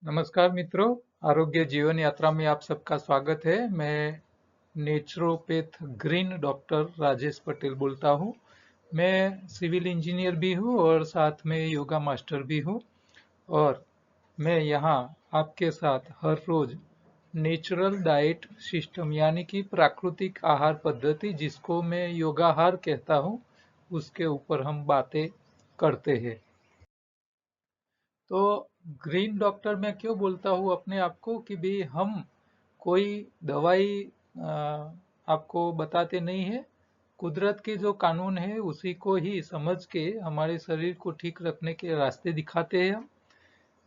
नमस्कार मित्रों, आरोग्य जीवन यात्रा में आप सबका स्वागत है। मैं naturopath green doctor Rajesh Patel बोलता हूँ। मैं सिविल इंजीनियर भी हूँ और साथ में योगा मास्टर भी हूँ। और मैं यहाँ आपके साथ हर रोज नेचुरल डाइट सिस्टम यानी कि प्राकृतिक आहार पद्धति, जिसको मैं योगाहार कहता हूँ, उसके ऊपर हम बातें करते हैं। तो ग्रीन डॉक्टर मैं क्यों बोलता हूँ अपने आप को कि भी हम कोई दवाई आपको बताते नहीं है। कुदरत के जो कानून है उसी को ही समझ के हमारे शरीर को ठीक रखने के रास्ते दिखाते हैं हम।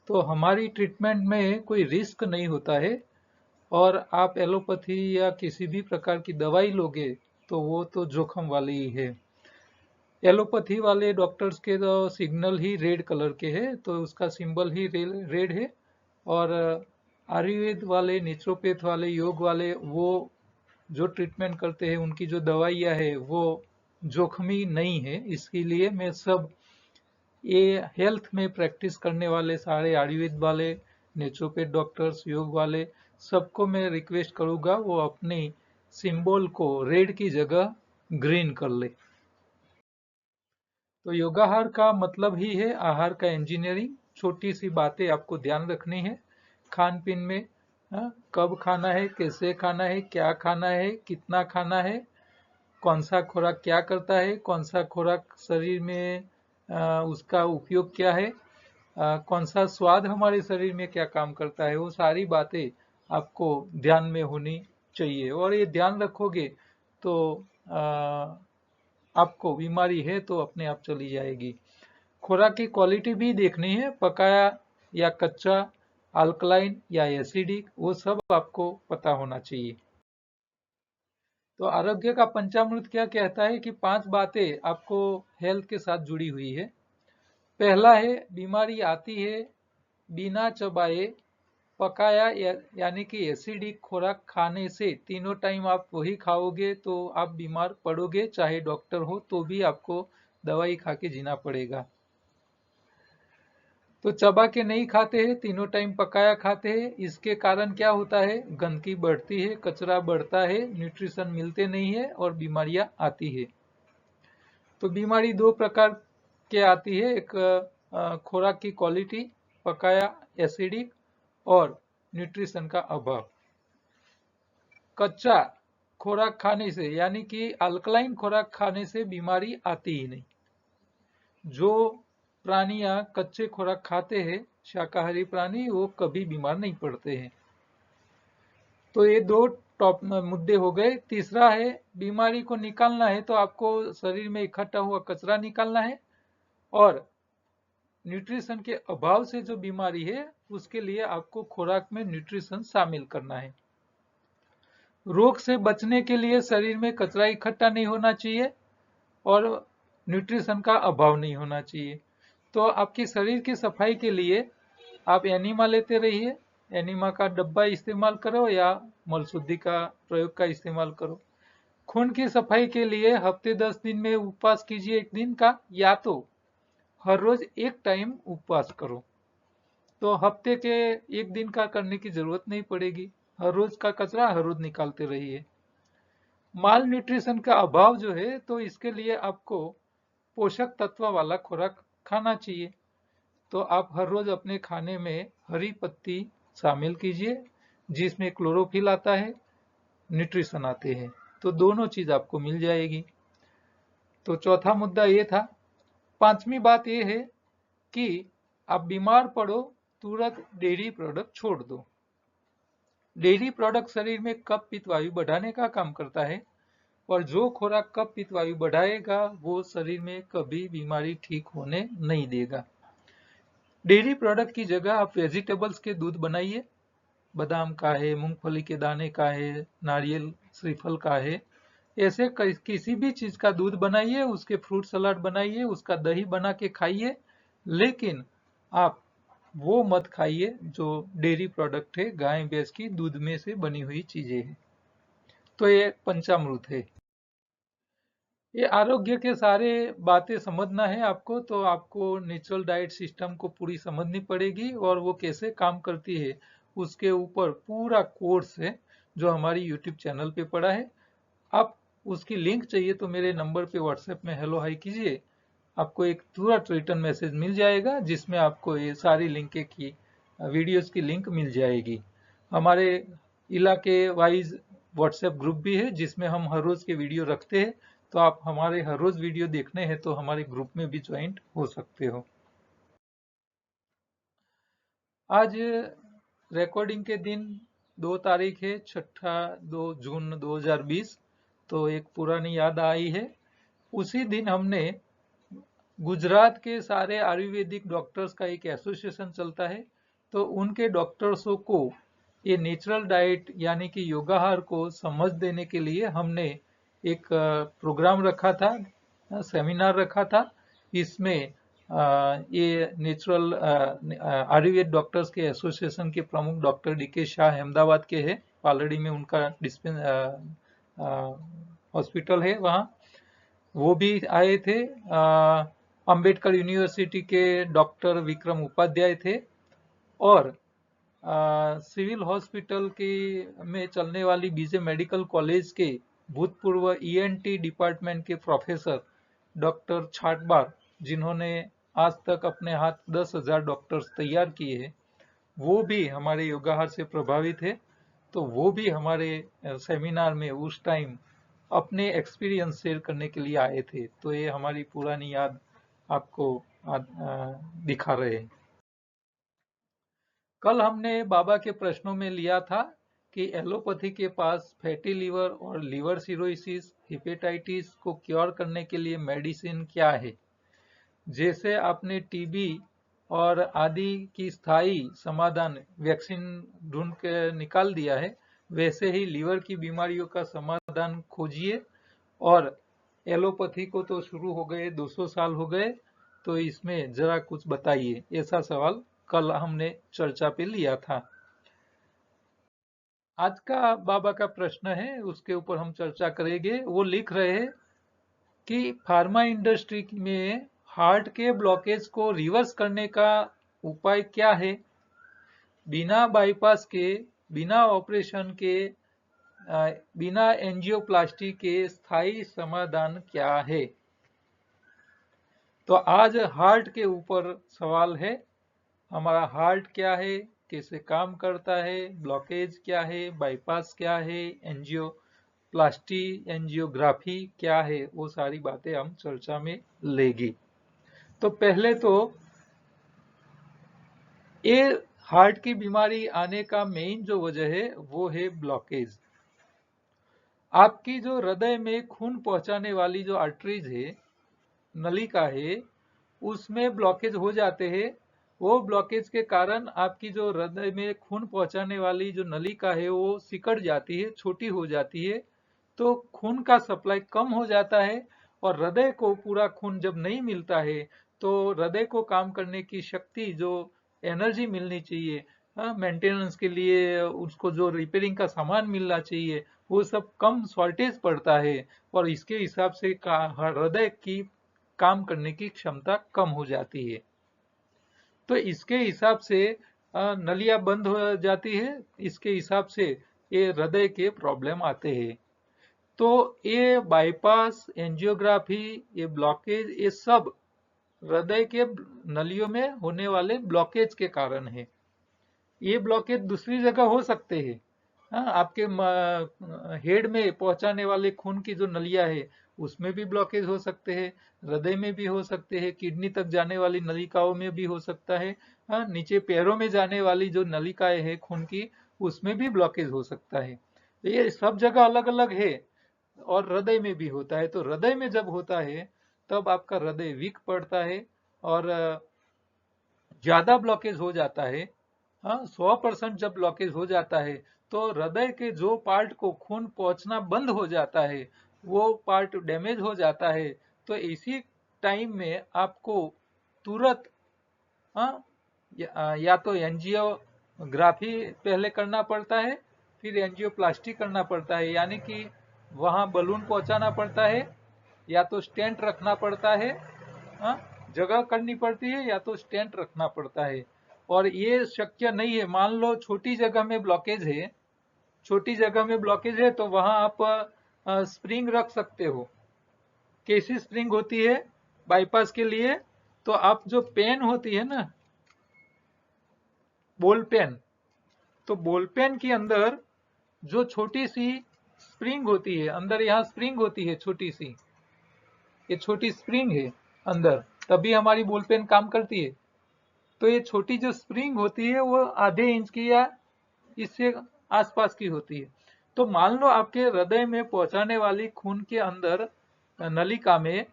तो हमारी ट्रीटमेंट में कोई रिस्क नहीं होता है। और आप एलोपैथी या किसी भी प्रकार की दवाई लोगे तो वो तो जोखिम वाली ही है। एलोपैथी वाले डॉक्टर्स के तो सिग्नल ही रेड कलर के है, तो उसका सिंबल ही रेड है। और आयुर्वेद वाले, नेचुरोपैथ वाले, योग वाले, वो जो ट्रीटमेंट करते हैं, उनकी जो दवाइयाँ है वो जोखमी नहीं है। इसीलिए मैं सब ये हेल्थ में प्रैक्टिस करने वाले सारे आयुर्वेद वाले, नेचुरोपैथ डॉक्टर्स, योग वाले, सबको मैं रिक्वेस्ट करूंगा वो अपनी सिंबल को रेड की जगह ग्रीन कर ले। तो योगाहार का मतलब ही है आहार का इंजीनियरिंग। छोटी सी बातें आपको ध्यान रखनी है खान पीन में। कब खाना है, कैसे खाना है, क्या खाना है, कितना खाना है, कौन सा खुराक क्या करता है, कौन सा खुराक शरीर में उसका उपयोग क्या है, कौन सा स्वाद हमारे शरीर में क्या काम करता है, वो सारी बातें आपको ध्यान में होनी चाहिए। और ये ध्यान रखोगे तो आपको बीमारी है तो अपने आप चली जाएगी। खुराक की क्वालिटी भी देखनी है, पकाया या कच्चा, अल्कलाइन या एसिडिक, वो सब आपको पता होना चाहिए। तो आरोग्य का पंचामृत क्या कहता है कि 5 बातें आपको हेल्थ के साथ जुड़ी हुई है। पहला है, बीमारी आती है बिना चबाए पकाया यानी कि एसिडिक खुराक खाने से। तीनों टाइम आप वही खाओगे तो आप बीमार पड़ोगे, चाहे डॉक्टर हो तो भी आपको दवाई खा के जीना पड़ेगा। तो चबा के नहीं खाते हैं, तीनों टाइम पकाया खाते हैं। इसके कारण क्या होता है, गंदगी बढ़ती है, कचरा बढ़ता है, न्यूट्रिशन मिलते नहीं है और बीमारियां आती है। तो बीमारी दो प्रकार के आती है, एक खुराक की क्वालिटी, पकाया एसिडिक, और न्यूट्रिशन का अभाव। कच्चा खुराक खाने से यानी कि अल्कलाइन खुराक खाने से बीमारी आती ही नहीं। जो प्राणियां कच्चे खुराक खाते हैं, शाकाहारी प्राणी, वो कभी बीमार नहीं पड़ते हैं। तो ये दो टॉप मुद्दे हो गए। तीसरा है, बीमारी को निकालना है तो आपको शरीर में इकट्ठा हुआ कचरा निकालना है। और न्यूट्रिशन के अभाव से जो बीमारी है उसके लिए आपको खुराक में न्यूट्रिशन शामिल करना है। रोग से बचने के लिए शरीर में कचरा इकट्ठा नहीं होना चाहिए और न्यूट्रिशन का अभाव नहीं होना चाहिए। तो आपकी शरीर की सफाई के लिए आप एनिमा लेते रहिए। एनिमा का डब्बा इस्तेमाल करो या मलशुद्धि का प्रयोग का इस्तेमाल करो। खून की सफाई के लिए हफ्ते 10 दिन में उपवास कीजिए, एक दिन का, या तो हर रोज एक टाइम उपवास करो। तो हफ्ते के एक दिन का करने की जरूरत नहीं पड़ेगी। हर रोज का कचरा हर रोज निकालते रहिए। माल न्यूट्रिशन का अभाव जो है, तो इसके लिए आपको पोषक तत्व वाला खुराक खाना चाहिए। तो आप हर रोज अपने खाने में हरी पत्ती शामिल कीजिए, जिसमें क्लोरोफिल आता है, न्यूट्रिशन आते हैं, तो दोनों चीज आपको मिल जाएगी। तो चौथा मुद्दा ये था। पांचवी बात ये है कि आप बीमार पड़ो तुरंत डेयरी प्रोडक्ट छोड़ दो। डेयरी प्रोडक्ट शरीर में कफ पित्त वायु बढ़ाने का काम करता है, और जो खुराक कफ पित्त वायु बढ़ाएगा वो शरीर में कभी बीमारी ठीक होने नहीं देगा। डेयरी प्रोडक्ट की जगह आप वेजिटेबल्स के दूध बनाइए। बादाम का है, मूंगफली के दाने का है, नारियल श्रीफल का है, ऐसे किसी भी चीज का दूध बनाइए, उसके फ्रूट सलाद बनाइए, उसका दही बना के खाइए। लेकिन आप वो मत खाइए जो डेयरी प्रोडक्ट है, गाय भैंस की दूध में से बनी हुई चीजें हैं। तो ये पंचामृत है। ये आरोग्य के सारे बातें समझना है आपको, तो आपको नेचुरल डाइट सिस्टम को पूरी समझनी पड़ेगी और वो कैसे काम करती है उसके ऊपर पूरा कोर्स है जो हमारी यूट्यूब चैनल पे पड़ा है। आप उसकी लिंक चाहिए तो मेरे नंबर पे व्हाट्सएप में हेलो हाई कीजिए, आपको एक तुरंत रिटर्न मैसेज मिल जाएगा जिसमें आपको ये सारी लिंक की वीडियोस की लिंक मिल जाएगी। हमारे इलाके वाइज व्हाट्सएप ग्रुप भी है जिसमें हम हर रोज के वीडियो रखते हैं, तो आप हमारे हर रोज वीडियो देखने हैं तो हमारे ग्रुप में भी ज्वाइंट हो सकते हो। आज रिकॉर्डिंग के दिन 2 तारीख है, 2 जून 2020। तो एक पुरानी याद आई है। उसी दिन हमने गुजरात के सारे आयुर्वेदिक डॉक्टर्स का एक एसोसिएशन चलता है, तो उनके डॉक्टर्सों को ये नेचुरल डाइट यानी कि योगाहार को समझ देने के लिए हमने एक प्रोग्राम रखा था, सेमिनार रखा था। इसमें ये नेचुरल आयुर्वेद डॉक्टर्स के एसोसिएशन के प्रमुख डॉक्टर डीके शाह अहमदाबाद के हैं, पालड़ी में उनका हॉस्पिटल है वहाँ, वो भी आए थे। अंबेडकर यूनिवर्सिटी के डॉक्टर विक्रम उपाध्याय थे और सिविल हॉस्पिटल की में चलने वाली बीजे मेडिकल कॉलेज के भूतपूर्व ईएनटी डिपार्टमेंट के प्रोफेसर डॉक्टर छाटबार, जिन्होंने आज तक अपने हाथ 10,000 डॉक्टर्स तैयार किए हैं, वो भी हमारे योगाहार से प्रभावित है। तो वो भी हमारे सेमिनार में उस टाइम अपने एक्सपीरियंस शेयर करने के लिए आए थे। तो ये हमारी पुरानी याद आपको दिखा रहे हैं। कल हमने बाबा के प्रश्नों में लिया था कि एलोपैथी के पास फैटी लीवर और लीवर सिरोसिस, हेपेटाइटिस को क्योर करने के लिए मेडिसिन क्या है। जैसे आपने टीबी और आदि की स्थायी समाधान वैक्सीन ढूंढ के निकाल दिया है, वैसे ही लीवर की बीमारियों का समाधान खोजिए। और एलोपैथी को तो शुरू हो गए 200 साल हो गए, तो इसमें जरा कुछ बताइए, ऐसा सवाल कल हमने चर्चा पे लिया था। आज का बाबा का प्रश्न है, उसके ऊपर हम चर्चा करेंगे। वो लिख रहे हैं कि फार्मा इंडस्ट्री में हार्ट के ब्लॉकेज को रिवर्स करने का उपाय क्या है। बिना बाईपास के, बिना ऑपरेशन के, बिना एंजियोप्लास्टी के स्थायी समाधान क्या है। तो आज हार्ट के ऊपर सवाल है। हमारा हार्ट क्या है, कैसे काम करता है, ब्लॉकेज क्या है, बाईपास क्या है, एंजियोप्लास्टी एंजियोग्राफी क्या है, वो सारी बातें हम चर्चा में लेंगे। तो पहले तो ये हार्ट की बीमारी आने का मेन जो वजह है वो है ब्लॉकेज। आपकी जो हृदय में खून पहुंचाने वाली जो आर्टरीज है, नलिका है, उसमें ब्लॉकेज हो जाते हैं। वो ब्लॉकेज के कारण आपकी जो हृदय में खून पहुंचाने वाली जो नलिका है वो सिकड़ जाती है, छोटी हो जाती है, तो खून का सप्लाई कम हो जाता है। और हृदय को पूरा खून जब नहीं मिलता है तो हृदय को काम करने की शक्ति, जो एनर्जी मिलनी चाहिए मेंटेनेंस के लिए, उसको जो रिपेयरिंग का सामान मिलना चाहिए, वो सब कम शॉर्टेज पड़ता है और इसके हिसाब से हृदय की काम करने की क्षमता कम हो जाती है। तो इसके हिसाब से नलियां बंद हो जाती है, इसके हिसाब से ये हृदय के प्रॉब्लम आते हैं। तो ये बाईपास, एंजियोग्राफी, ये ब्लॉकेज, ये सब हृदय के नलियों में होने वाले ब्लॉकेज के कारण है। ये ब्लॉकेज दूसरी जगह हो सकते हैं। हाँ, आपके हेड में पहुंचाने वाले खून की जो नलियां है उसमें भी ब्लॉकेज हो सकते हैं, हृदय में भी हो सकते हैं, किडनी तक जाने वाली नलिकाओं में भी हो सकता है। हाँ, नीचे पैरों में जाने वाली जो नलिकाएं हैं खून की, उसमें भी ब्लॉकेज हो सकता है। तो ये सब जगह अलग अलग है और हृदय में भी होता है। तो हृदय में जब होता है तब आपका हृदय वीक पड़ता है और ज्यादा ब्लॉकेज हो जाता है। हाँ, 100% जब ब्लॉकेज हो जाता है तो हृदय के जो पार्ट को खून पहुंचना बंद हो जाता है, वो पार्ट डैमेज हो जाता है। तो इसी टाइम में आपको तुरंत हाँ, या तो एंजियोग्राफी पहले करना पड़ता है, फिर एंजियोप्लास्टी करना पड़ता है, यानी कि वहां बलून पहुंचाना पड़ता है, या तो स्टेंट रखना पड़ता है, जगह करनी पड़ती है, या तो स्टेंट रखना पड़ता है। और ये शक्य नहीं है, मान लो छोटी जगह में ब्लॉकेज है, छोटी जगह में ब्लॉकेज है तो वहां आप स्प्रिंग रख सकते हो। कैसी स्प्रिंग होती है बाईपास के लिए? तो आप जो पेन होती है ना, बॉल पेन, तो बॉल पेन के अंदर जो छोटी सी स्प्रिंग होती है, अंदर यहाँ स्प्रिंग होती है छोटी सी, ये छोटी स्प्रिंग है अंदर, तभी हमारी बॉल पेन काम करती है। तो ये छोटी जो स्प्रिंग होती है वो आधे इंच की या इससे आसपास की होती है। तो मान लो आपके हृदय में पहुंचाने वाली खून के अंदर नलिका में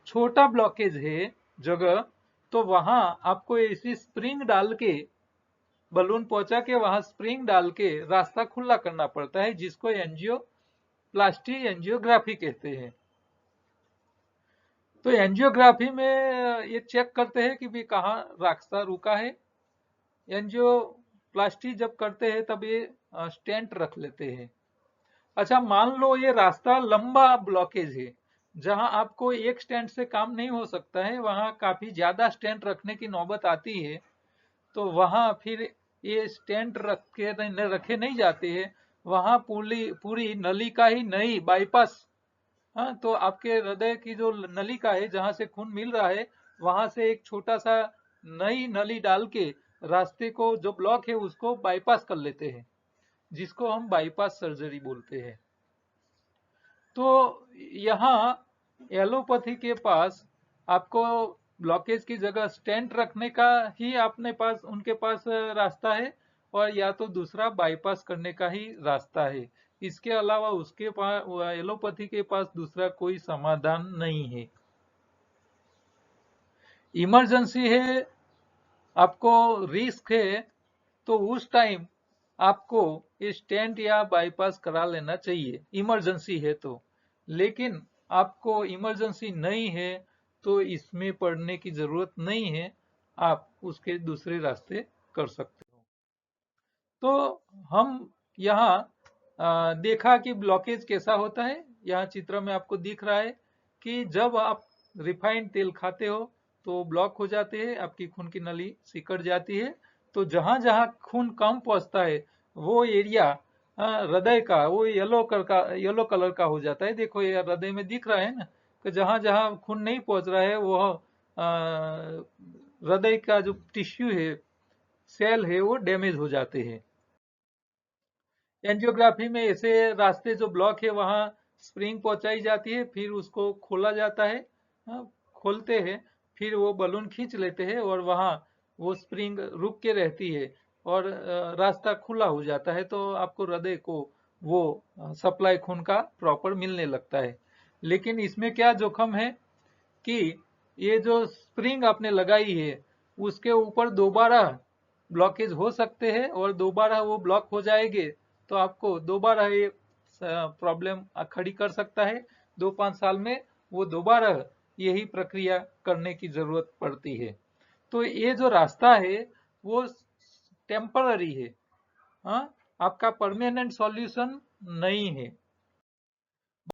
छोटा ब्लॉकेज है जगह, तो वहां आपको ऐसी स्प्रिंग डाल के, बलून पहुंचा के वहां स्प्रिंग डाल के रास्ता खुला करना पड़ता है, जिसको एंजियोप्लास्टी, एंजियोग्राफी कहते हैं। तो एंजियोग्राफी में ये चेक करते हैं कि भी कहाँ रास्ता रुका है। एंजियोप्लास्टी जब करते हैं तब ये स्टेंट रख लेते हैं। अच्छा, मान लो ये रास्ता लंबा ब्लॉकेज है, जहां आपको एक स्टेंट से काम नहीं हो सकता है, वहां काफी ज्यादा स्टेंट रखने की नौबत आती है, तो वहां फिर ये स्टेंट रखे नहीं जाते हैं, वहां पूरी पूरी नलिका ही नई बाईपास, हाँ, तो आपके हृदय की जो नलिका है जहां से खून मिल रहा है, वहां से एक छोटा सा नई नली डाल के रास्ते को जो ब्लॉक है उसको बाईपास कर लेते हैं, जिसको हम बाईपास सर्जरी बोलते हैं। तो यहाँ एलोपैथी के पास आपको ब्लॉकेज की जगह स्टेंट रखने का ही अपने पास, उनके पास रास्ता है, और या तो दूसरा बाईपास करने का ही रास्ता है। इसके अलावा उसके पास, एलोपैथी के पास दूसरा कोई समाधान नहीं है। इमरजेंसी है, आपको रिस्क है, तो उस टाइम आपको स्टेंट या बाईपास करा लेना चाहिए, इमरजेंसी है तो। लेकिन आपको इमरजेंसी नहीं है तो इसमें पड़ने की जरूरत नहीं है, आप उसके दूसरे रास्ते कर सकते हो। तो हम यहाँ देखा कि ब्लॉकेज कैसा होता है। यहाँ चित्र में आपको दिख रहा है कि जब आप रिफाइंड तेल खाते हो तो ब्लॉक हो जाते हैं, आपकी खून की नली सिकुड़ जाती है। तो जहां जहां खून कम पहुंचता है वो एरिया हृदय का वो येलो कलर का हो जाता है। देखो ये हृदय में दिख रहा है ना, कि जहां जहां खून नहीं पहुंच रहा है वो हृदय का जो टिश्यू है, सेल है, वो डैमेज हो जाते हैं। एंजियोग्राफी में ऐसे रास्ते जो ब्लॉक है वहां स्प्रिंग पहुंचाई जाती है, फिर उसको खोला जाता है, खोलते हैं, फिर वो बलून खींच लेते हैं और वहां वो स्प्रिंग रुक के रहती है और रास्ता खुला हो जाता है, तो आपको हृदय को वो सप्लाई खून का प्रॉपर मिलने लगता है। लेकिन इसमें क्या जोखिम है कि ये जो स्प्रिंग आपने लगाई है उसके ऊपर दोबारा ब्लॉकेज हो सकते हैं और दोबारा वो ब्लॉक हो जाएंगे, तो आपको दोबारा ये प्रॉब्लम खड़ी कर सकता है। 2-5 साल में वो दोबारा यही प्रक्रिया करने की जरूरत पड़ती है। तो ये जो रास्ता है वो टेम्पररी है, हाँ, आपका परमानेंट सॉल्यूशन नहीं है।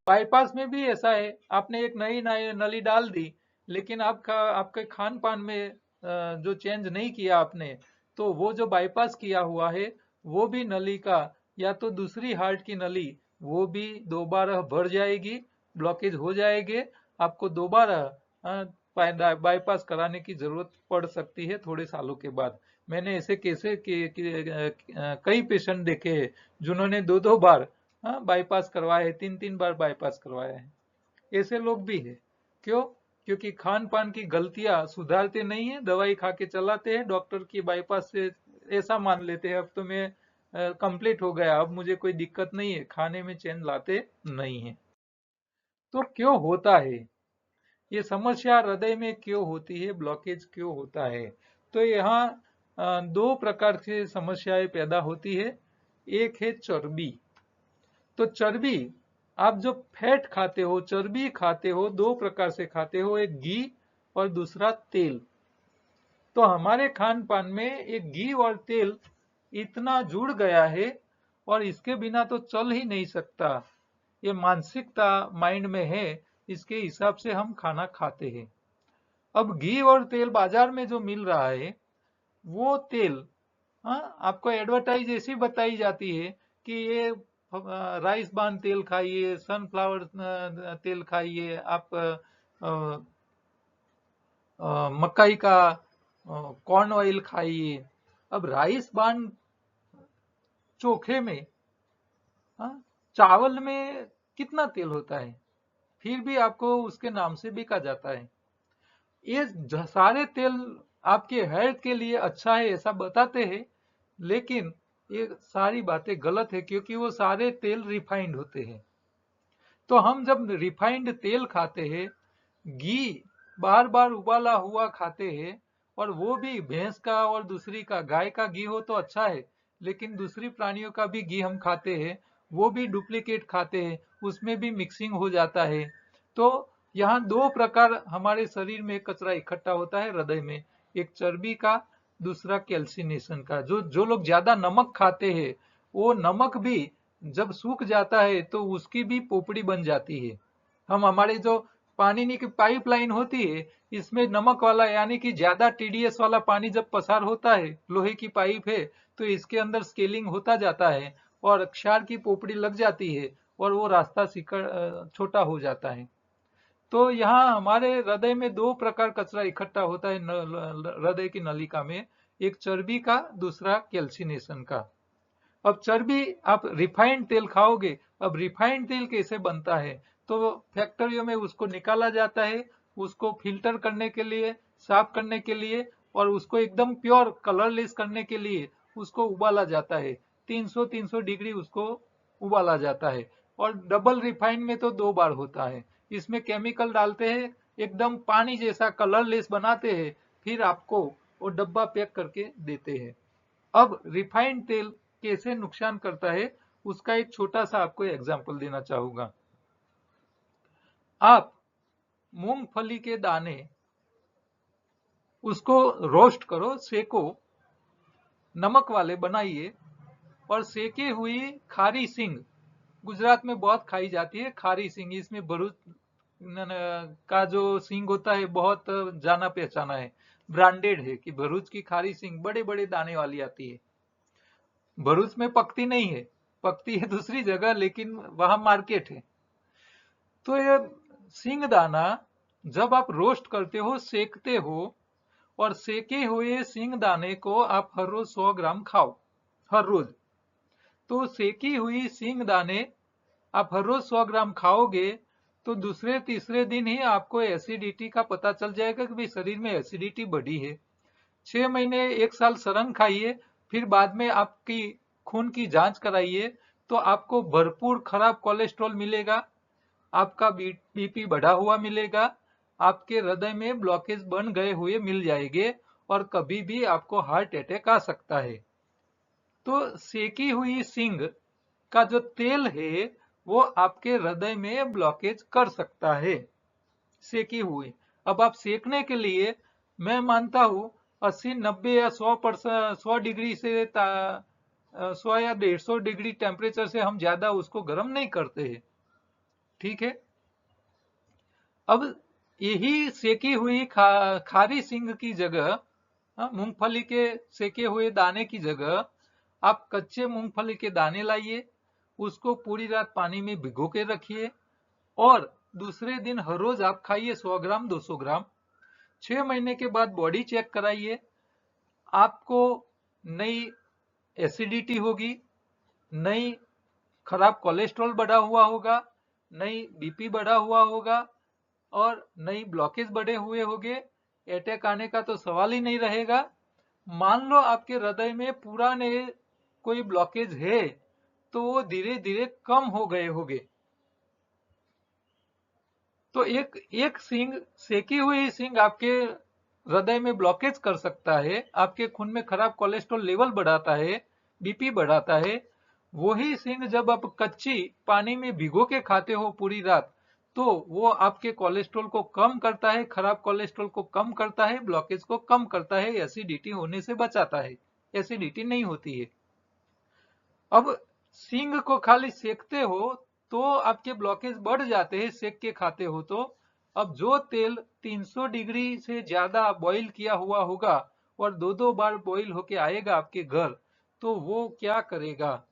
बाईपास में भी ऐसा है, आपने एक नई नई नली डाल दी, लेकिन आपका आपके खान पान में जो चेंज नहीं किया आपने, तो वो जो बाईपास किया हुआ है वो भी नली का, या तो दूसरी हार्ट की नली, वो भी दोबारा भर जाएगी, ब्लॉकेज हो जाएंगे, आपको दोबारा बाईपास कराने की जरूरत पड़ सकती है थोड़े सालों के बाद। मैंने ऐसे कैसे कई पेशेंट देखे हैं जिन्होंने 2-2 बार बाईपास करवाए, 3-3 बार बाईपास करवाया है। ऐसे लोग भी है। क्यों? क्योंकि खान पान की गलतियां सुधारते नहीं है, दवाई खा के चलाते हैं, डॉक्टर की बाईपास से ऐसा मान लेते हैं अब तो मैं कंप्लीट हो गया, अब मुझे कोई दिक्कत नहीं है, खाने में चेंज लाते नहीं है। तो क्यों होता है ये समस्या, हृदय में क्यों होती है, ब्लॉकेज क्यों होता है? तो यहाँ 2 प्रकार की समस्याएं पैदा होती है। एक है चर्बी। तो चर्बी, आप जो फैट खाते हो, चर्बी खाते हो, 2 प्रकार से खाते हो, एक घी और दूसरा तेल। तो हमारे खान पान में एक घी और तेल इतना जुड़ गया है और इसके बिना तो चल ही नहीं सकता। ये मानसिकता माइंड में है इसके हिसाब से हम खाना खाते हैं। अब घी और तेल बाजार में जो मिल रहा है वो तेल, हाँ, आपको एडवर्टाइज ऐसी बताई जाती है कि ये राइस ब्रान तेल खाइए, सनफ्लावर तेल खाइए, आप मकई का कॉर्न ऑयल खाइए। अब राइस ब्रान चोखे में, हाँ, चावल में कितना तेल होता है, फिर भी आपको उसके नाम से बिका जाता है। ये सारे तेल आपके हेल्थ के लिए अच्छा है ऐसा बताते हैं, लेकिन ये सारी बातें गलत है क्योंकि वो सारे तेल रिफाइंड होते हैं। तो हम जब रिफाइंड तेल खाते हैं, घी बार बार उबाला हुआ खाते हैं, और वो भी भैंस का और दूसरी का, गाय का घी हो तो अच्छा है, लेकिन दूसरी प्राणियों का भी घी हम खाते हैं, वो भी डुप्लीकेट खाते हैं, उसमें भी मिक्सिंग हो जाता है। तो यहाँ दो प्रकार हमारे शरीर में कचरा इकट्ठा होता है हृदय में, एक चर्बी का, दूसरा कैल्सिनेशन का। जो जो लोग ज्यादा नमक खाते हैं, वो नमक भी जब सूख जाता है तो उसकी भी पोपड़ी बन जाती है। हम हमारे जो पानी की पाइपलाइन होती है, इसमें नमक वाला यानी कि ज्यादा टीडीएस वाला पानी जब पसार होता है, लोहे की पाइप है, तो इसके अंदर स्केलिंग होता जाता है और क्षार की पोपड़ी लग जाती है और वो रास्ता छोटा हो जाता है। तो यहाँ हमारे हृदय में दो प्रकार कचरा इकट्ठा होता है हृदय की नलिका में, एक चर्बी का, दूसरा कैल्सिनेशन का। अब चर्बी आप रिफाइंड तेल खाओगे। अब रिफाइंड तेल कैसे बनता है, तो फैक्ट्रियों में उसको निकाला जाता है, उसको फिल्टर करने के लिए, साफ करने के लिए, और उसको एकदम प्योर कलरलेस करने के लिए उसको उबाला जाता है। 300 डिग्री उसको उबाला जाता है। और डबल रिफाइंड में तो 2 बार होता है। इसमें केमिकल डालते हैं, एकदम पानी जैसा कलरलेस बनाते हैं, फिर आपको वो डब्बा पैक करके देते हैं। अब रिफाइंड तेल कैसे नुकसान करता है, उसका एक छोटा सा आपको एग्जांपल देना चाहूंगा। आप मूंगफली के दाने, उसको रोस्ट करो, सेको, नमक वाले बनाइए, और सेके हुई खारी सिंग, गुजरात में बहुत खाई जाती है खारी सिंग, इसमें भरूच का जो सिंग होता है बहुत जाना पहचाना है, ब्रांडेड है कि भरूच की खारी सिंग बड़े बड़े दाने वाली आती है। भरूच में पकती नहीं है, पकती है दूसरी जगह, लेकिन वहां मार्केट है। तो ये सिंग दाना जब आप रोस्ट करते हो, सेकते हो, और सेके हुए सिंग दाने को आप हर रोज 100 ग्राम खाओ, हर रोज। तो सेकी हुई सिंग दाने आप हर रोज 100 ग्राम खाओगे, तो दूसरे तीसरे दिन ही आपको एसिडिटी का पता चल जाएगा कि भाई शरीर में एसिडिटी बढ़ी है। 6 महीने 1 साल सरंग खाइए, फिर बाद में आपकी खून की जांच कराइए, तो आपको भरपूर खराब कोलेस्ट्रॉल मिलेगा, आपका बीपी बढ़ा हुआ मिलेगा, आपके हृदय में ब्लॉकेज बन गए हुए मिल जाएंगे, और कभी भी आपको हार्ट अटैक आ सकता है। तो सेकी हुई सिंग का जो तेल है वो आपके हृदय में ब्लॉकेज कर सकता है, सेकी हुई। अब आप सेकने के लिए, मैं मानता हूं 80 90 या 100% 100 डिग्री से 100 या 150 डिग्री टेम्परेचर से हम ज्यादा उसको गर्म नहीं करते हैं, ठीक है। अब यही सेकी हुई खारी सिंग की जगह, मूंगफली के सेके हुए दाने की जगह, आप कच्चे मूंगफली के दाने लाइए, उसको पूरी रात पानी में भिगो के रखिए, और दूसरे दिन हर रोज आप खाइए 100 ग्राम 200 ग्राम। 6 महीने के बाद बॉडी चेक कराइए, आपको नई एसिडिटी होगी, नई खराब कोलेस्ट्रॉल बढ़ा हुआ होगा, नई बीपी बढ़ा हुआ होगा, और नई ब्लॉकेज बढ़े हुए होंगे। अटैक आने का तो सवाल ही नहीं रहेगा। मान लो आपके हृदय में पुराने कोई ब्लॉकेज है, तो वो धीरे धीरे कम हो गए होंगे। तो एक एक सिंग, सेकी हुई सिंग आपके हृदय में ब्लॉकेज कर सकता है, आपके खून में खराब कोलेस्ट्रॉल लेवल बढ़ाता है, बीपी बढ़ाता है। वही सिंग जब आप कच्ची पानी में भिगो के खाते हो पूरी रात, तो वो आपके कोलेस्ट्रॉल को कम करता है, खराब कोलेस्ट्रॉल को कम करता है, ब्लॉकेज को कम करता है, एसिडिटी होने से बचाता है, एसिडिटी नहीं होती है। अब सिंग को खाली सेकते हो तो आपके ब्लॉकेज बढ़ जाते हैं सेक के खाते हो तो। अब जो तेल 300 डिग्री से ज्यादा बॉईल किया हुआ होगा और दो दो बार बॉईल होके आएगा आपके घर, तो वो क्या करेगा,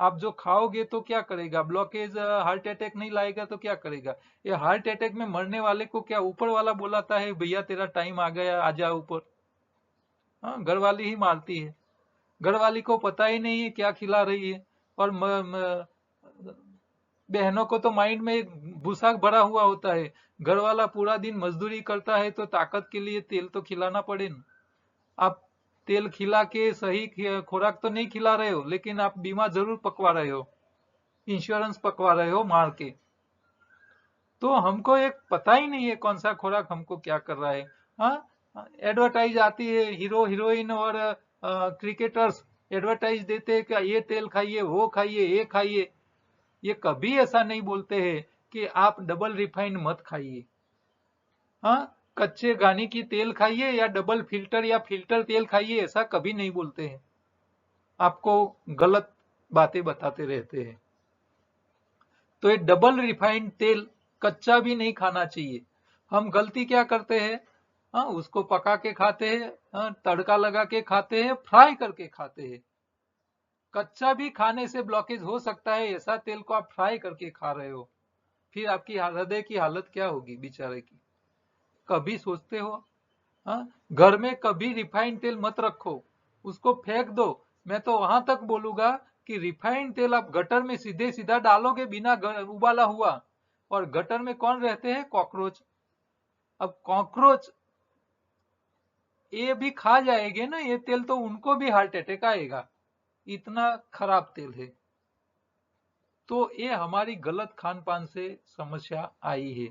आप जो खाओगे तो क्या करेगा, ब्लॉकेज हार्ट अटैक नहीं लाएगा तो क्या करेगा। ये हार्ट अटैक में मरने वाले को क्या ऊपर वाला बुलाता है, भैया तेरा टाइम आ गया आजा ऊपर? हाँ, घर वाली ही मारती है। घर वाली को पता ही नहीं है क्या खिला रही है। और बहनों को तो माइंड में भूसा भरा हुआ होता है, घर वाला पूरा दिन मजदूरी करता है तो ताकत के लिए तेल तो खिलाना पड़े ना। आप तेल खिला के सही खुराक तो नहीं खिला रहे हो, लेकिन आप बीमा जरूर पकवा रहे हो, इंश्योरेंस पकवा रहे हो मार के। तो हमको एक पता ही नहीं है कौन सा खुराक हमको क्या कर रहा है। हाँ, एडवर्टाइज आती है, हीरो हीरोइन और क्रिकेटर्स एडवर्टाइज देते हैं कि ये तेल खाइए, वो खाइए, ये खाइए। ये कभी ऐसा नहीं बोलते हैं कि आप डबल रिफाइंड मत खाइए। हाँ, कच्चे घानी की तेल खाइए या डबल फिल्टर या फिल्टर तेल खाइए, ऐसा कभी नहीं बोलते हैं। आपको गलत बातें बताते रहते हैं। तो ये डबल रिफाइंड तेल कच्चा भी नहीं खाना चाहिए। हम गलती क्या करते हैं, हाँ, उसको पका के खाते हैं, हाँ, तड़का लगा के खाते हैं, फ्राई करके खाते हैं। कच्चा भी खाने से ब्लॉकेज हो सकता है, ऐसा तेल को आप फ्राई करके खा रहे हो, फिर आपकी हृदय की हालत क्या होगी बेचारे की। कभी सोचते हो? हाँ, घर में कभी रिफाइंड तेल मत रखो, उसको फेंक दो। मैं तो वहां तक बोलूंगा कि रिफाइंड तेल आप गटर में सीधे सीधा डालोगे बिना उबाला हुआ, और गटर में कौन रहते हैं, कॉकरोच। अब कॉकरोच ये भी खा जाएंगे ना ये तेल, तो उनको भी हार्ट अटैक आएगा, इतना खराब तेल है। तो ये हमारी गलत खान पान से समस्या आई है।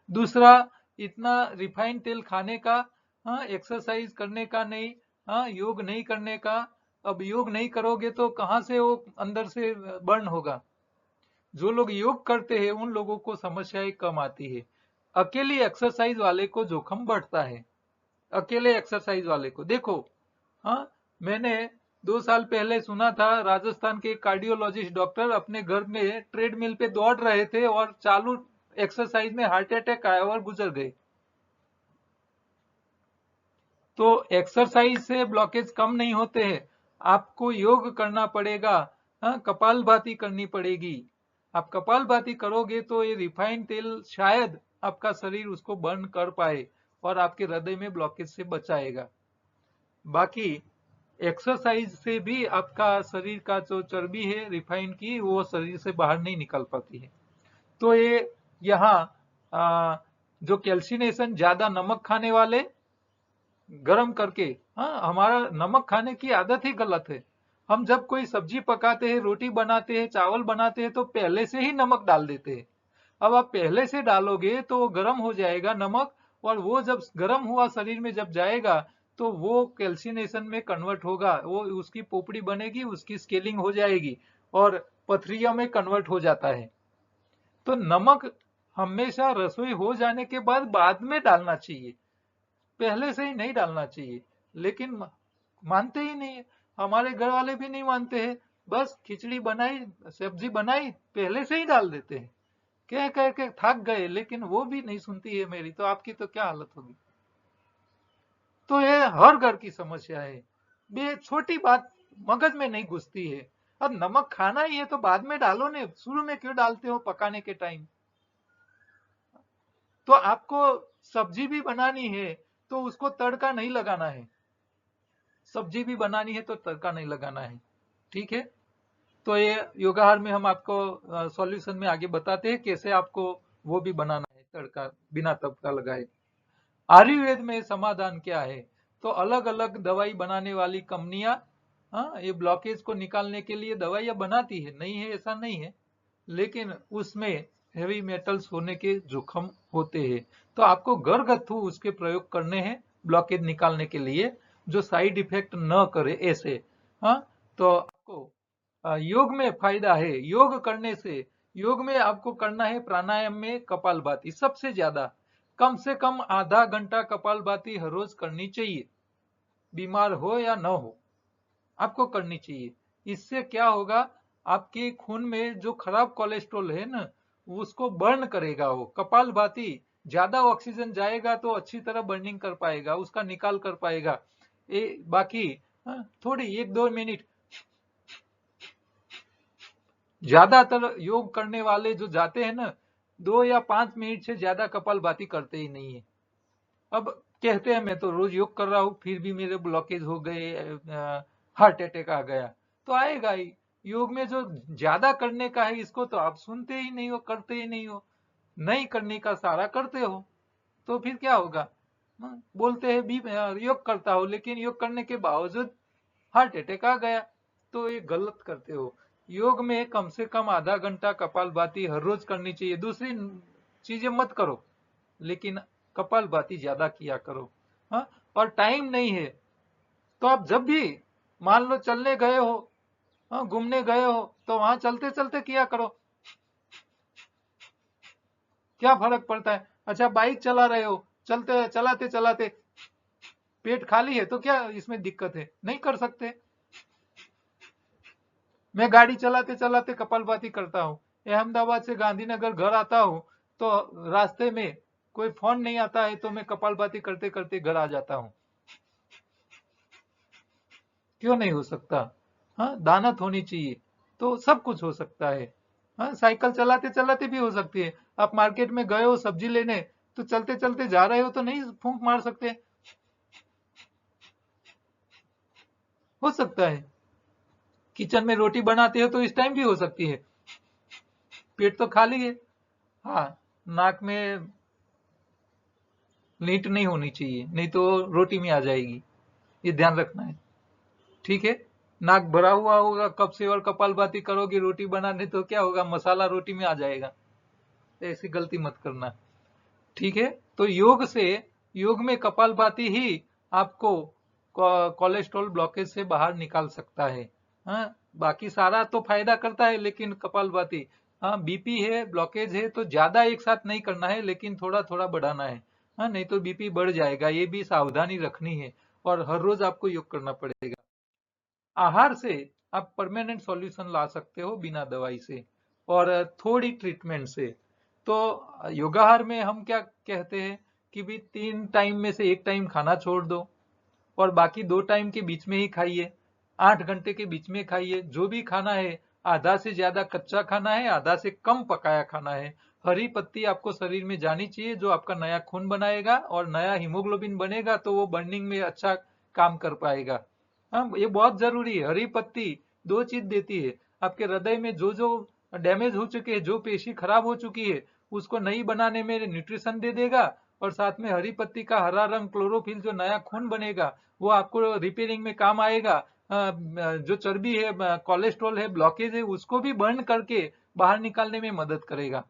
दूसरा, इतना रिफाइंड तेल खाने का, हाँ, एक्सरसाइज करने का नहीं, हाँ, योग नहीं करने का। अब योग नहीं करोगे तो कहाँ से वो अंदर से बर्न होगा। जो लोग योग करते हैं उन लोगों को समस्याएं कम आती है। अकेली एक्सरसाइज वाले को जोखिम बढ़ता है। अकेले एक्सरसाइज वाले को देखो, हाँ, मैंने 2 साल पहले सुना था राजस्थान के कार्डियोलॉजिस्ट डॉक्टर अपने घर में ट्रेडमिल पे दौड़ रहे थे और चालू एक्सरसाइज में हार्ट अटैक आया और गुजर गए। तो एक्सरसाइज से ब्लॉकेज कम नहीं होते हैं, आपको योग करना पड़ेगा। हाँ, कपालभाति करनी पड़ेगी। आप कपालभाति करोगे तो ये रिफाइंड तेल शायद आपका शरीर उसको बर्न कर पाए और आपके हृदय में ब्लॉकेज से बचाएगा। बाकी एक्सरसाइज से भी आपका शरीर का जो चर्बी है रिफाइन की, वो शरीर से बाहर नहीं निकल पाती है। तो ये यहाँ जो कैल्सिनेशन, ज्यादा नमक खाने वाले गरम करके, हाँ, हमारा नमक खाने की आदत ही गलत है। हम जब कोई सब्जी पकाते हैं, रोटी बनाते हैं, चावल बनाते हैं तो पहले से ही नमक डाल देते हैं। अब आप पहले से डालोगे तो वो गर्म हो जाएगा नमक, और वो जब गर्म हुआ शरीर में जब जाएगा तो वो कैल्सिनेशन में कन्वर्ट होगा, वो उसकी पोपड़ी बनेगी, उसकी स्केलिंग हो जाएगी और पथरिया में कन्वर्ट हो जाता है। तो नमक हमेशा रसोई हो जाने के बाद बाद में डालना चाहिए, पहले से ही नहीं डालना चाहिए। लेकिन मानते ही नहीं है, हमारे घर वाले भी नहीं मानते हैं। बस खिचड़ी बनाई, सब्जी बनाई, पहले से ही डाल देते हैं। कह कह के थक गए, लेकिन वो भी नहीं सुनती है मेरी, तो आपकी तो क्या हालत होगी। तो ये हर घर की समस्या है, बे छोटी बात मगज में नहीं घुसती है। अब नमक खाना ही है तो बाद में डालो ने, शुरू में क्यों डालते हो पकाने के टाइम। तो आपको सब्जी भी बनानी है तो उसको तड़का नहीं लगाना है, सब्जी भी बनानी है तो तड़का नहीं लगाना है, ठीक है। तो ये योगाहार में हम आपको सॉल्यूशन में आगे बताते हैं कैसे आपको वो भी बनाना है तड़का बिना तड़का लगाए। आयुर्वेद में समाधान क्या है, तो अलग अलग दवाई बनाने वाली कंपनियां, हाँ, ये ब्लॉकेज को निकालने के लिए दवाइयां बनाती है, नहीं है ऐसा नहीं है, लेकिन उसमें हेवी मेटल्स होने के जोखिम होते हैं। तो आपको घरगथ्थू उसके प्रयोग करने हैं ब्लॉकेज निकालने के लिए, जो साइड इफेक्ट न करे ऐसे। हाँ, तो आपको योग में फायदा है, योग करने से। योग में आपको करना है प्राणायाम में कपालभाति सबसे ज्यादा, कम से कम आधा घंटा कपालभाति हर रोज करनी चाहिए, बीमार हो या न हो आपको करनी चाहिए। इससे क्या होगा, आपके खून में जो खराब कोलेस्ट्रॉल है ना, उसको बर्न करेगा। वो कपालभाति ज्यादा ऑक्सीजन जाएगा तो अच्छी तरह बर्निंग कर पाएगा, उसका निकाल कर पाएगा। बाकी थोड़ी 1-2 मिनट, ज्यादातर योग करने वाले जो जाते हैं ना, 2 या 5 मिनट से ज्यादा कपालभाति करते ही नहीं है। अब कहते हैं मैं तो रोज योग कर रहा हूँ, फिर भी मेरे ब्लॉकेज हो गए, हार्ट अटैक आ गया। तो आएगा ही। योग में जो ज्यादा करने का है, इसको तो आप सुनते ही नहीं हो, करते ही नहीं हो। नहीं करने का सारा करते हो, तो फिर क्या होगा? बोलते हैं भी योग करता हो, लेकिन योग करने के बावजूद हार्ट अटैक आ गया। तो ये गलत करते हो। योग में कम से कम आधा घंटा कपालभाति हर रोज करनी चाहिए। दूसरी चीजें मत करो, लेकिन कपालभाति ज्यादा किया करो। हाँ, और टाइम नहीं है तो आप जब भी मान लो चलने गए हो, हाँ, घूमने गए हो, तो वहां चलते चलते किया करो। क्या फर्क पड़ता है? अच्छा, बाइक चला रहे हो, चलते चलाते चलाते पेट खाली है तो क्या इसमें दिक्कत है? नहीं कर सकते। मैं गाड़ी चलाते चलाते कपालभाति करता हूँ। अहमदाबाद से गांधीनगर घर आता हूँ, तो रास्ते में कोई फोन नहीं आता है तो मैं कपालभाति करते करते घर आ जाता हूँ। क्यों नहीं हो सकता? हाँ, दानत होनी चाहिए तो सब कुछ हो सकता है। हाँ, साइकिल चलाते चलाते भी हो सकती है। आप मार्केट में गए हो सब्जी लेने, तो चलते चलते जा रहे हो तो नहीं फूंक मार सकते? हो सकता है। किचन में रोटी बनाते हो तो इस टाइम भी हो सकती है, पेट तो खाली है। हाँ, नाक में लीट नहीं होनी चाहिए, नहीं तो रोटी में आ जाएगी। ये ध्यान रखना है। ठीक है। नाक भरा हुआ होगा कब से और कपालभाति करोगे रोटी बनाने, तो क्या होगा? मसाला रोटी में आ जाएगा। ऐसी गलती मत करना। ठीक है। तो योग में कपालभाति ही आपको कोलेस्ट्रॉल ब्लॉकेज से बाहर निकाल सकता है। हाँ, बाकी सारा तो फायदा करता है, लेकिन कपालभाति, हाँ, बीपी है, ब्लॉकेज है, तो ज्यादा एक साथ नहीं करना है, लेकिन थोड़ा थोड़ा बढ़ाना है। हाँ, नहीं तो बीपी बढ़ जाएगा, ये भी सावधानी रखनी है। और हर रोज आपको योग करना पड़ेगा। आहार से आप परमानेंट सॉल्यूशन ला सकते हो बिना दवाई से और थोड़ी ट्रीटमेंट से। तो योगाहार में हम क्या कहते हैं कि भी 3 टाइम में से 1 टाइम खाना छोड़ दो, और बाकी 2 टाइम के बीच में ही खाइए। 8 घंटे के बीच में खाइए। जो भी खाना है, आधा से ज्यादा कच्चा खाना है, आधा से कम पकाया खाना है। हरी पत्ती आपको शरीर में जानी चाहिए, जो आपका नया खून बनाएगा और नया हीमोग्लोबिन बनेगा, तो वो बर्निंग में अच्छा काम कर पाएगा। हाँ, ये बहुत जरूरी है। हरी पत्ती 2 चीज देती है। आपके हृदय में जो जो डैमेज हो चुके हैं, जो पेशी खराब हो चुकी है, उसको नई बनाने में न्यूट्रिशन दे देगा। और साथ में हरी पत्ती का हरा रंग क्लोरोफिल, जो नया खून बनेगा, वो आपको रिपेयरिंग में काम आएगा। जो चर्बी है, कोलेस्ट्रॉल है, ब्लॉकेज है, उसको भी बर्न करके बाहर निकालने में मदद करेगा।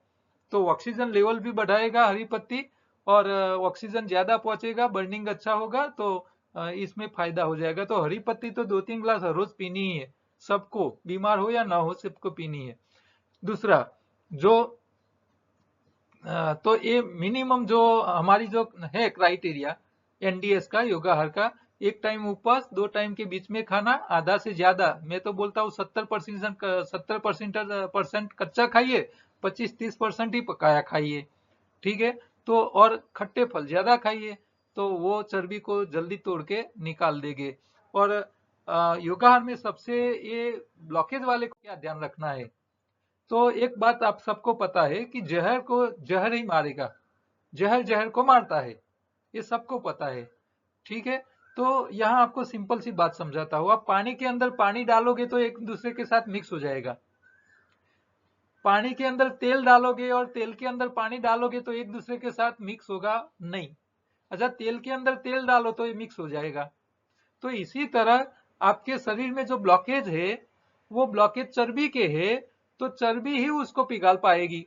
तो ऑक्सीजन लेवल भी बढ़ाएगा हरी पत्ती, और ऑक्सीजन ज्यादा पहुंचेगा, बर्निंग अच्छा होगा, तो इसमें फायदा हो जाएगा। तो हरी पत्ती तो 2-3 ग्लास हर रोज पीनी ही है। सबको, बीमार हो या ना हो, सबको पीनी है। दूसरा, जो तो ये मिनिमम जो हमारी जो है क्राइटेरिया एनडीएस का, योगाहार का, 1 टाइम उपवास, 2 टाइम के बीच में खाना, आधा से ज्यादा, मैं तो बोलता हूँ 70% कच्चा खाइए, 25-30% ही पकाया खाइए। ठीक है। तो और खट्टे फल ज्यादा खाइए, तो वो चर्बी को जल्दी तोड़ के निकाल देंगे। और योगाहार में सबसे ये ब्लॉकेज वाले को क्या ध्यान रखना है? तो एक बात आप सबको पता है कि जहर को जहर ही मारेगा, जहर जहर को मारता है, ये सबको पता है। ठीक है। तो यहाँ आपको सिंपल सी बात समझाता हूँ। आप पानी के अंदर पानी डालोगे तो एक दूसरे के साथ मिक्स हो जाएगा। पानी के अंदर तेल डालोगे और तेल के अंदर पानी डालोगे तो एक दूसरे के साथ मिक्स होगा नहीं। अच्छा, तेल के अंदर तेल डालो तो ये मिक्स हो जाएगा। तो इसी तरह आपके शरीर में जो ब्लॉकेज है, वो ब्लॉकेज चर्बी के है, तो चर्बी ही उसको पिघाल पाएगी।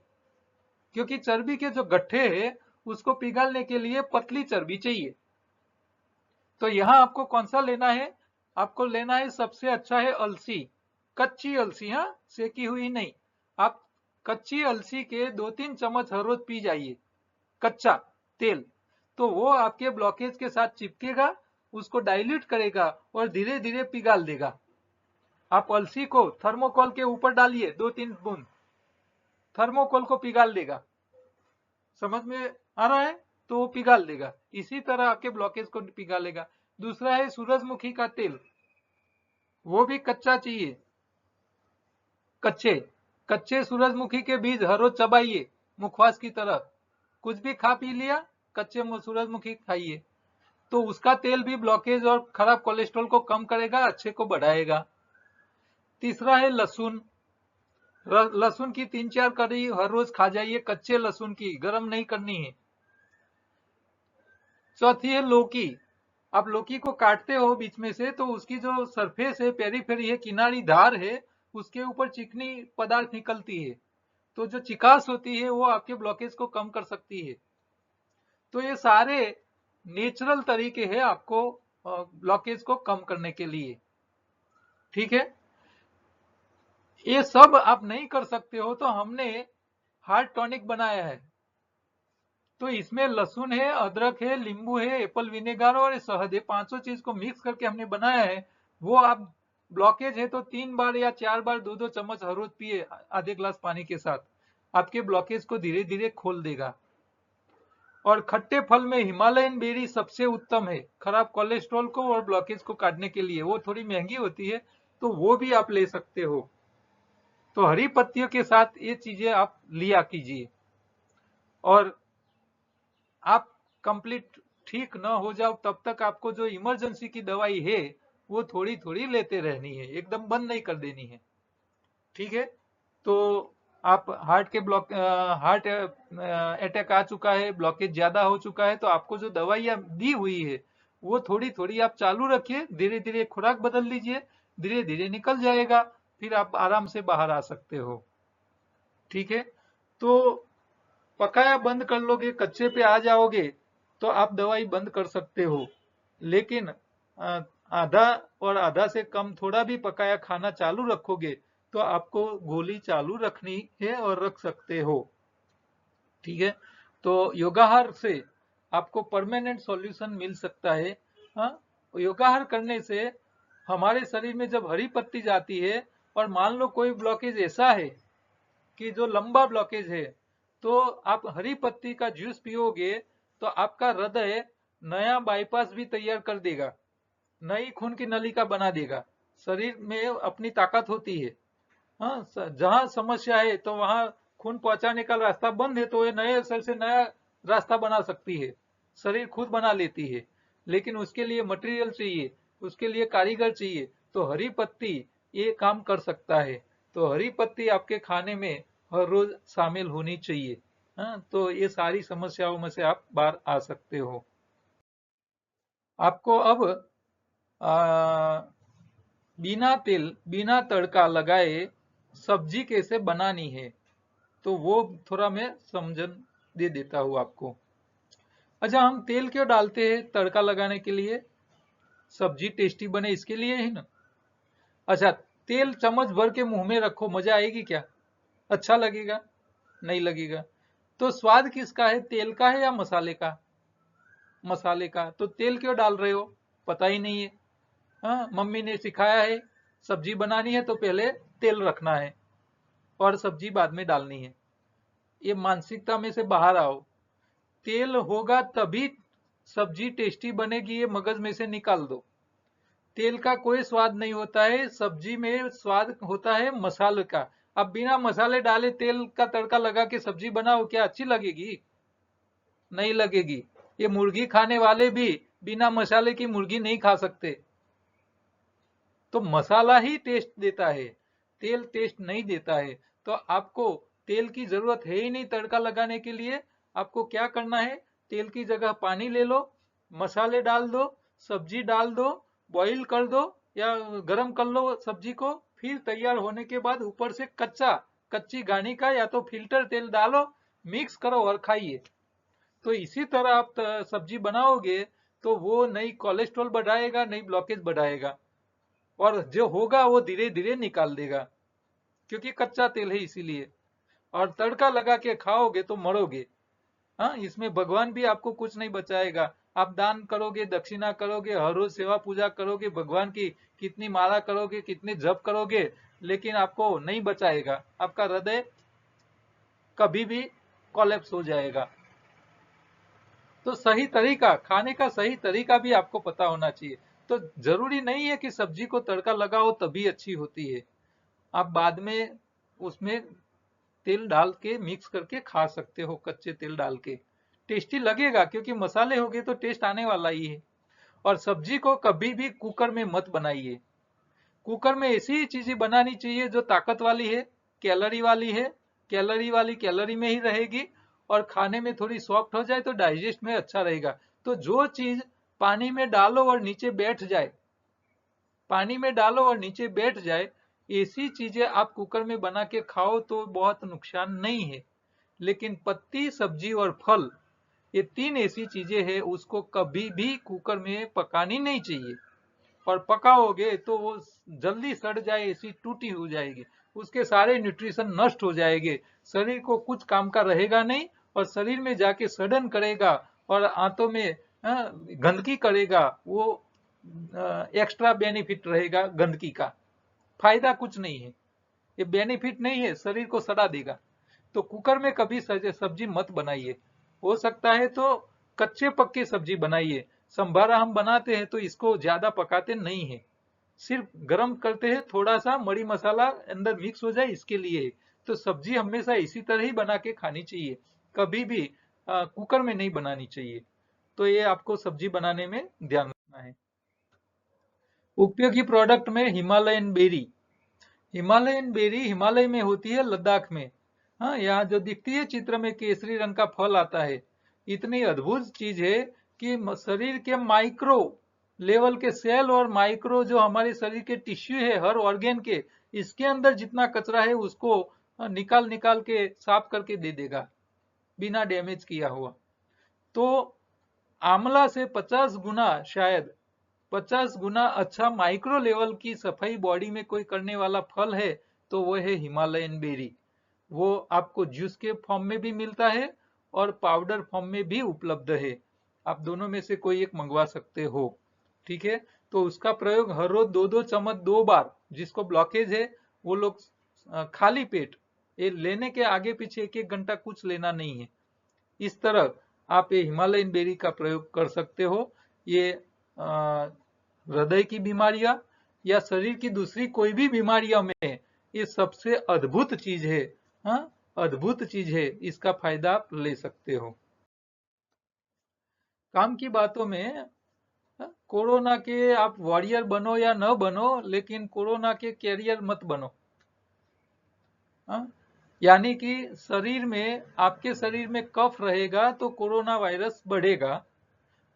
क्योंकि चर्बी के जो गट्ठे हैं, उसको पिघालने के लिए पतली चर्बी चाहिए। तो यहाँ आपको कौन सा लेना है? आपको लेना है, सबसे अच्छा है अलसी, कच्ची अलसी, हाँ, सेकी हुई नहीं। आप कच्ची अलसी के 2-3 चम्मच हर रोज पी जाइए, कच्चा तेल। तो वो आपके ब्लॉकेज के साथ चिपकेगा, उसको डाइल्यूट करेगा और धीरे धीरे पिघाल देगा। आप अलसी को थर्मोकोल के ऊपर डालिए 2-3 बूंद, थर्मोकोल को पिघाल देगा। समझ में आ रहा है? तो वो पिघाल देगा, इसी तरह आपके ब्लॉकेज को पिघालेगा। दूसरा है सूरजमुखी का तेल, वो भी कच्चा चाहिए। कच्चे कच्चे सूरजमुखी के बीज हर रोज चबाइए मुखवास की तरह। कुछ भी खा पी लिया, कच्चे सूरजमुखी खाइए, तो उसका तेल भी ब्लॉकेज और खराब कोलेस्ट्रॉल को कम करेगा, अच्छे को बढ़ाएगा। तीसरा है लहसुन। लहसुन की 3-4 कड़ी हर रोज खा जाइए, कच्चे लहसुन की, गरम नहीं करनी है। चौथी है लौकी। आप लौकी को काटते हो बीच में से, तो उसकी जो सरफेस है, पेरीफेरी है, किनारी धार है, उसके ऊपर चिकनी पदार्थ निकलती है, तो जो चिकास होती है वो आपके ब्लॉकेज को कम कर सकती है। तो ये सारे नेचुरल तरीके हैं आपको ब्लॉकेज को कम करने के लिए। ठीक है, ये सब आप नहीं कर सकते हो तो हमने हार्ट टॉनिक बनाया है। तो इसमें लहसुन है, अदरक है, नींबू है, एप्पल विनेगर और शहद है, पांचों चीज को मिक्स करके हमने बनाया है। वो आप ब्लॉकेज है तो 3 बार या 4 बार 2-2 चम्मच हर रोज पिए आधे ग्लास पानी के साथ, आपके ब्लॉकेज को धीरे धीरे खोल देगा। और खट्टे फल में हिमालयन बेरी सबसे उत्तम है खराब कोलेस्ट्रॉल को और ब्लॉकेज को काटने के लिए। वो थोड़ी महंगी होती है, तो वो भी आप ले सकते हो। तो हरी पत्तियों के साथ ये चीजें आप लिया कीजिए, और आप कंप्लीट ठीक न हो जाओ तब तक आपको जो इमरजेंसी की दवाई है वो थोड़ी थोड़ी लेते रहनी है, एकदम बंद नहीं कर देनी है। ठीक है, तो आप हार्ट अटैक आ चुका है, ब्लॉकेज ज्यादा हो चुका है, तो आपको जो दवाइयां दी हुई है वो थोड़ी थोड़ी आप चालू रखिए, धीरे धीरे खुराक बदल लीजिए, धीरे धीरे निकल जाएगा, फिर आप आराम से बाहर आ सकते हो। ठीक है, तो पकाया बंद कर लोगे, कच्चे पे आ जाओगे, तो आप दवाई बंद कर सकते हो। लेकिन आधा और आधा से कम थोड़ा भी पकाया खाना चालू रखोगे तो आपको गोली चालू रखनी है और रख सकते हो। ठीक है, तो योगाहार से आपको परमानेंट सॉल्यूशन मिल सकता है। हाँ, योगाहार करने से हमारे शरीर में जब हरी पत्ती जाती है, और मान लो कोई ब्लॉकेज ऐसा है कि जो लंबा ब्लॉकेज है, तो आप हरी पत्ती का जूस पियोगे तो आपका हृदय नया बाईपास भी तैयार कर देगा, नई खून की नलिका बना देगा। शरीर में अपनी ताकत होती है। हाँ, जहां समस्या है तो वहां खून पहुंचाने का रास्ता बंद है, तो ये नए सिर से नया रास्ता बना सकती है, शरीर खुद बना लेती है। लेकिन उसके लिए मटेरियल चाहिए, उसके लिए कारीगर चाहिए, तो हरी पत्ती ये काम कर सकता है। तो हरी पत्ती आपके खाने में हर रोज शामिल होनी चाहिए। हाँ, तो ये सारी समस्याओं में से आप बाहर आ सकते हो। आपको अब आ, बिना तेल बिना तड़का लगाए सब्जी कैसे बनानी है, तो वो थोड़ा मैं समझन दे देता हूँ आपको। अच्छा, हम तेल क्यों डालते हैं? तड़का लगाने के लिए, सब्जी टेस्टी बने इसके लिए ही ना। अच्छा, तेल चम्मच भर के मुंह में रखो, मजा आएगी क्या? अच्छा लगेगा? नहीं लगेगा। तो स्वाद किसका है, तेल का है या मसाले का? मसाले का। तो तेल क्यों डाल रहे हो? पता ही नहीं है। हाँ, मम्मी ने सिखाया है सब्जी बनानी है तो पहले तेल रखना है और सब्जी बाद में डालनी है। ये मानसिकता में से बाहर आओ। तेल होगा तभी सब्जी टेस्टी बनेगी, ये मगज में से निकाल दो। तेल का कोई स्वाद नहीं होता है, सब्जी में स्वाद होता है मसाले का। अब बिना मसाले डाले तेल का तड़का लगा के सब्जी बनाओ, क्या अच्छी लगेगी? नहीं लगेगी। ये मुर्गी खाने वाले भी बिना मसाले की मुर्गी नहीं खा सकते। तो मसाला ही टेस्ट देता है, तेल टेस्ट नहीं देता है। तो आपको तेल की जरूरत है ही नहीं तड़का लगाने के लिए। आपको क्या करना है, तेल की जगह पानी ले लो, मसाले डाल दो, सब्जी डाल दो, बॉईल कर दो या गरम कर लो सब्जी को, फिर तैयार होने के बाद ऊपर से कच्ची घानी का या तो फिल्टर तेल डालो, मिक्स करो और खाइए। तो इसी तरह आप सब्जी बनाओगे तो वो नई कोलेस्ट्रॉल बढ़ाएगा, नई ब्लॉकेज बढ़ाएगा, और जो होगा वो धीरे धीरे निकाल देगा, क्योंकि कच्चा तेल है इसीलिए। और तड़का लगा के खाओगे तो मरोगे। हाँ, इसमें भगवान भी आपको कुछ नहीं बचाएगा, आप दान करोगे, दक्षिणा करोगे, हर रोज सेवा पूजा करोगे, भगवान की कितनी माला करोगे, कितने जप करोगे, लेकिन आपको नहीं बचाएगा। आपका हृदय कभी भी कोलैप्स हो जाएगा। तो सही तरीका, खाने का सही तरीका भी आपको पता होना चाहिए। तो जरूरी नहीं है कि सब्जी को तड़का लगाओ तभी अच्छी होती है। आप बाद में उसमें तेल डाल के मिक्स करके खा सकते हो, कच्चे तेल डाल के। टेस्टी लगेगा क्योंकि मसाले होंगे तो टेस्ट आने वाला ही है। और सब्जी को कभी भी कुकर में मत बनाइए। कुकर में ऐसी ही चीजें बनानी चाहिए जो ताकत वाली है, कैलोरी वाली है। कैलोरी वाली कैलोरी में ही रहेगी और खाने में थोड़ी सॉफ्ट हो जाए तो डाइजेस्ट में अच्छा रहेगा। तो जो चीज पानी में डालो और नीचे बैठ जाए, पानी में डालो और नीचे बैठ जाए, ऐसी चीजें आप कुकर में बना के खाओ तो बहुत नुकसान नहीं है। लेकिन पत्ती, सब्जी और फल, ये तीन ऐसी चीजें हैं, उसको कभी भी कुकर में पकानी नहीं चाहिए। और पकाओगे तो वो जल्दी सड़ जाए, ऐसी टूटी हो जाएगी, उसके सारे न्यूट्रिशन नष्ट हो जाएंगे, शरीर को कुछ काम का रहेगा नहीं और शरीर में जाके सड़न करेगा और आंतों में गंदगी करेगा। वो एक्स्ट्रा बेनिफिट रहेगा गंदगी का, फायदा कुछ नहीं है, ये बेनिफिट नहीं है, शरीर को सड़ा देगा। तो कुकर में कभी सब्जी मत बनाइए। हो सकता है तो कच्चे पक्के सब्जी बनाइए। संभारा हम बनाते हैं तो इसको ज्यादा पकाते नहीं है, सिर्फ गरम करते हैं, थोड़ा सा मरी मसाला अंदर मिक्स हो जाए इसके लिए। तो सब्जी हमेशा इसी तरह ही बना के खानी चाहिए, कभी भी कुकर में नहीं बनानी चाहिए। तो ये आपको सब्जी बनाने में ध्यान रखना है। उपयोगी प्रोडक्ट में Himalayan berry. Himalayan berry Himalaya में होती है, लद्दाख में। हाँ, यहाँ जो दिखती है चित्र में केसरी रंग का फल आता है, इतनी अद्भुत चीज है कि शरीर के माइक्रो लेवल के सेल और माइक्रो जो हमारे शरीर के टिश्यू है, हर ऑर्गेन के, इसके अंदर जितना कचरा है उसको निकाल निकाल के साफ करके दे देगा, बिना डैमेज किया हुआ। तो आंवला से 50 गुना, शायद 50 गुना अच्छा माइक्रो लेवल की सफाई बॉडी में कोई करने वाला फल है तो वो है हिमालयन बेरी। वो आपको जूस के फॉर्म में भी मिलता है और पाउडर फॉर्म में भी उपलब्ध है। आप दोनों में से कोई एक मंगवा सकते हो। ठीक है, तो उसका प्रयोग हर रोज 2-2 चम्मच 2 बार, जिसको ब्लॉकेज है वो लोग खाली पेट, ये लेने के आगे पीछे 1-1 घंटा कुछ लेना नहीं है। इस तरह आप ये हिमालयन बेरी का प्रयोग कर सकते हो। ये हृदय की बीमारियां या शरीर की दूसरी कोई भी बीमारियों में ये सबसे अद्भुत चीज है। हाँ, अद्भुत चीज है, इसका फायदा आप ले सकते हो। काम की बातों में, कोरोना के आप वॉरियर बनो या न बनो, लेकिन कोरोना के कैरियर मत बनो। हाँ? यानी कि शरीर में, आपके शरीर में कफ रहेगा तो कोरोना वायरस बढ़ेगा,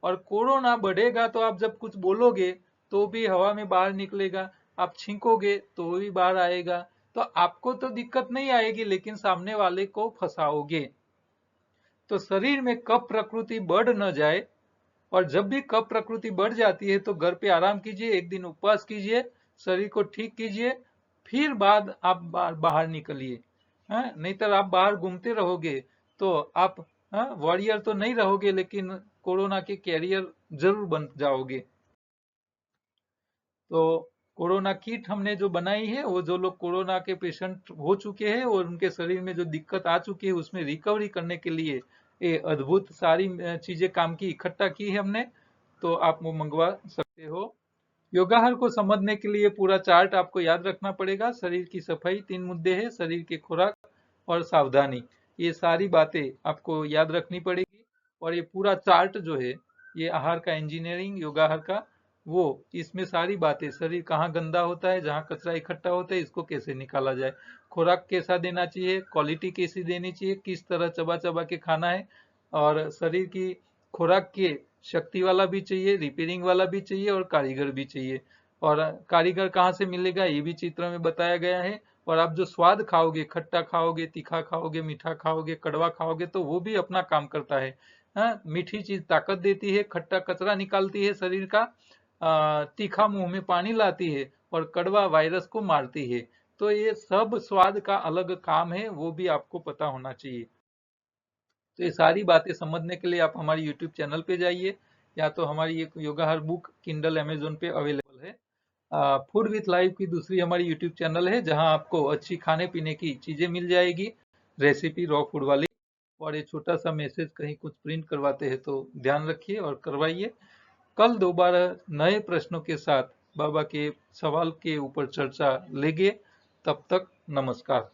और कोरोना बढ़ेगा तो आप जब कुछ बोलोगे तो भी हवा में बाहर निकलेगा, आप छींकोगे तो भी बाहर आएगा। तो आपको तो दिक्कत नहीं आएगी लेकिन सामने वाले को फंसाओगे। तो शरीर में कफ प्रकृति बढ़ न जाए, और जब भी कफ प्रकृति बढ़ जाती है तो घर पे आराम कीजिए, एक दिन उपवास कीजिए, शरीर को ठीक कीजिए, फिर बाद आप बाहर निकलिए। नहीं तो आप बाहर घूमते रहोगे तो आप वॉरियर तो नहीं रहोगे लेकिन कोरोना के कैरियर जरूर बन जाओगे। तो कोरोना किट हमने जो बनाई है, वो जो लोग कोरोना के पेशेंट हो चुके हैं और उनके शरीर में जो दिक्कत आ चुकी है उसमें रिकवरी करने के लिए ये अद्भुत सारी चीजें काम की इकट्ठा की है हमने। तो आप वो मंगवा सकते हो। योगाहार को समझने के लिए पूरा चार्ट आपको याद रखना पड़ेगा। शरीर की सफाई 3 मुद्दे हैं, शरीर की खुराक और सावधानी, ये सारी बातें आपको याद रखनी पड़ेगी। और ये पूरा चार्ट जो है, ये आहार का इंजीनियरिंग योगाहार का, वो इसमें सारी बातें, शरीर कहाँ गंदा होता है, जहाँ कचरा इकट्ठा होता है, इसको कैसे निकाला जाए, खुराक कैसा देना चाहिए, क्वालिटी कैसी देनी चाहिए, किस तरह चबा चबा के खाना है, और शरीर की खुराक के शक्ति वाला भी चाहिए, रिपेयरिंग वाला भी चाहिए और कारीगर भी चाहिए। और कारीगर कहाँ से मिलेगा ये भी चित्र में बताया गया है। और आप जो स्वाद खाओगे, खट्टा खाओगे, तीखा खाओगे, मीठा खाओगे, कड़वा खाओगे, तो वो भी अपना काम करता है। मीठी चीज ताकत देती है, खट्टा कचरा निकालती है शरीर का, तीखा मुंह में पानी लाती है, और कड़वा वायरस को मारती है। तो ये सब स्वाद का अलग काम है, वो भी आपको पता होना चाहिए। तो ये सारी बातें समझने के लिए आप हमारे YouTube चैनल पे जाइए, या तो हमारी एक योगाहार बुक किंडल अमेजोन पे अवेलेबल है। फूड विथ लाइफ की दूसरी हमारी यूट्यूब चैनल है, जहां आपको अच्छी खाने पीने की चीजें मिल जाएगी, रेसिपी रॉ फूड वाली। और ये छोटा सा मैसेज कहीं कुछ प्रिंट करवाते हैं तो ध्यान रखिए और करवाइए। कल दोबारा नए प्रश्नों के साथ बाबा के सवाल के ऊपर चर्चा लेंगे। तब तक नमस्कार।